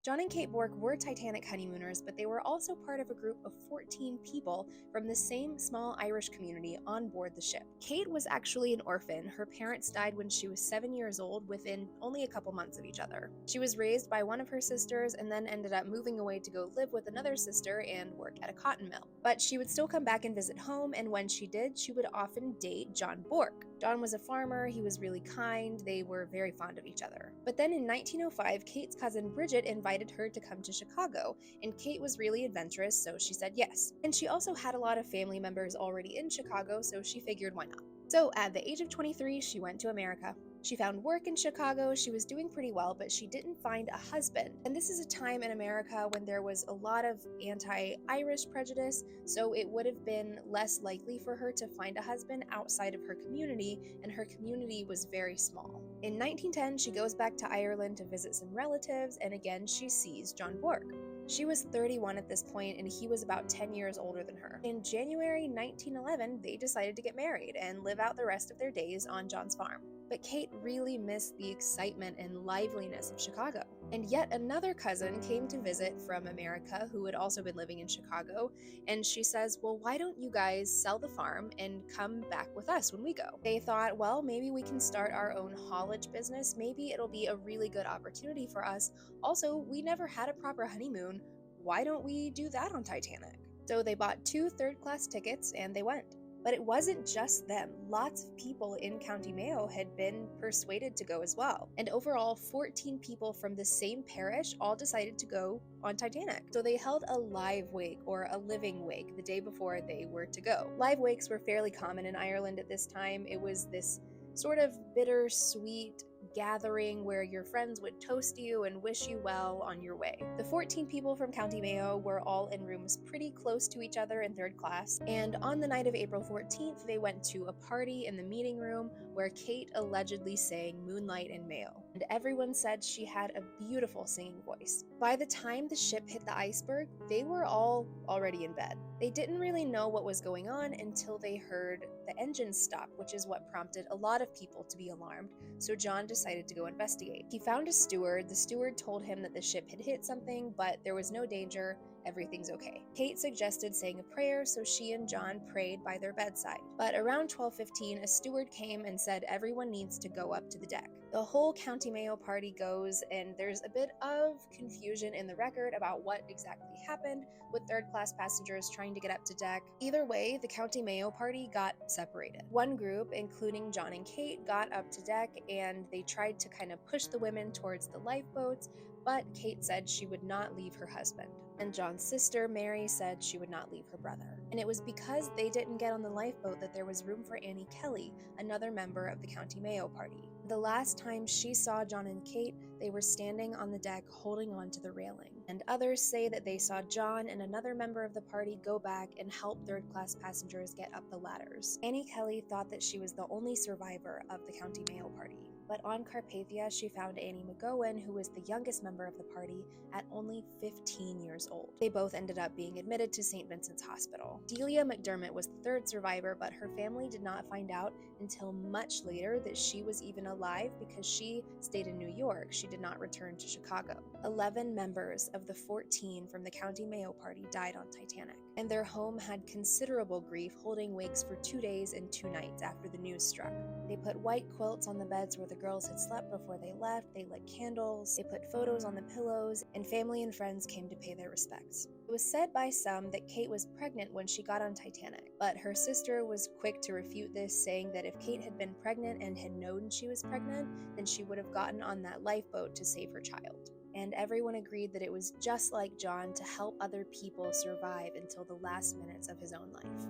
John and Kate Bourke were Titanic honeymooners, but they were also part of a group of 14 people from the same small Irish community on board the ship. Kate was actually an orphan. Her parents died when she was 7 years old, within only a couple months of each other. She was raised by one of her sisters and then ended up moving away to go live with another sister and work at a cotton mill. But she would still come back and visit home, and when she did, she would often date John Bourke. John was a farmer, he was really kind, they were very fond of each other. But then in 1905, Kate's cousin Bridget invited her to come to Chicago, and Kate was really adventurous, so she said yes. And she also had a lot of family members already in Chicago, so she figured why not. So at the age of 23, she went to America. She found work in Chicago, she was doing pretty well, but she didn't find a husband. And this is a time in America when there was a lot of anti-Irish prejudice, so it would have been less likely for her to find a husband outside of her community, and her community was very small. In 1910, she goes back to Ireland to visit some relatives, and again she sees John Bourke. She was 31 at this point, and he was about 10 years older than her. In January 1911, they decided to get married and live out the rest of their days on John's farm. But Kate really missed the excitement and liveliness of Chicago. And yet another cousin came to visit from America who had also been living in Chicago, and she says, well, why don't you guys sell the farm and come back with us when we go? They thought, well, maybe we can start our own haulage business. Maybe it'll be a really good opportunity for us. Also, we never had a proper honeymoon. Why don't we do that on Titanic? So they bought 2 third-class tickets and they went. But it wasn't just them. Lots of people in County Mayo had been persuaded to go as well. And overall, 14 people from the same parish all decided to go on Titanic. So they held a live wake, or a living wake, the day before they were to go. Live wakes were fairly common in Ireland at this time. It was this sort of bittersweet gathering where your friends would toast you and wish you well on your way. The 14 people from County Mayo were all in rooms pretty close to each other in third class, and on the night of April 14th, they went to a party in the meeting room where Kate allegedly sang Moonlight in Mayo, and everyone said she had a beautiful singing voice. By the time the ship hit the iceberg, they were all already in bed. They didn't really know what was going on until they heard the engines stop, which is what prompted a lot of people to be alarmed, so John decided to go investigate. He found a steward. The steward told him that the ship had hit something, but there was no danger. Everything's okay. Kate suggested saying a prayer, so she and John prayed by their bedside. But around 12:15, a steward came and said everyone needs to go up to the deck. The whole County Mayo party goes, and there's a bit of confusion in the record about what exactly happened, with third-class passengers trying to get up to deck. Either way, the County Mayo party got separated. One group, including John and Kate, got up to deck, and they tried to kind of push the women towards the lifeboats, but Kate said she would not leave her husband. And John's sister, Mary, said she would not leave her brother. And it was because they didn't get on the lifeboat that there was room for Annie Kelly, another member of the County Mayo party. The last time she saw John and Kate, they were standing on the deck holding on to the railing. And others say that they saw John and another member of the party go back and help third-class passengers get up the ladders. Annie Kelly thought that she was the only survivor of the County Mayo party. But on Carpathia, she found Annie McGowan, who was the youngest member of the party, at only 15 years old. They both ended up being admitted to St. Vincent's Hospital. Delia McDermott was the third survivor, but her family did not find out until much later that she was even alive because she stayed in New York. She did not return to Chicago. 11 members of the 14 from the County Mayo party died on Titanic, and their home had considerable grief, holding wakes for 2 days and 2 nights after the news struck. They put white quilts on the beds where the girls had slept before they left, they lit candles, they put photos on the pillows, and family and friends came to pay their respects. It was said by some that Kate was pregnant when she got on Titanic, but her sister was quick to refute this, saying that if Kate had been pregnant and had known she was pregnant, then she would have gotten on that lifeboat to save her child. And everyone agreed that it was just like John to help other people survive until the last minutes of his own life.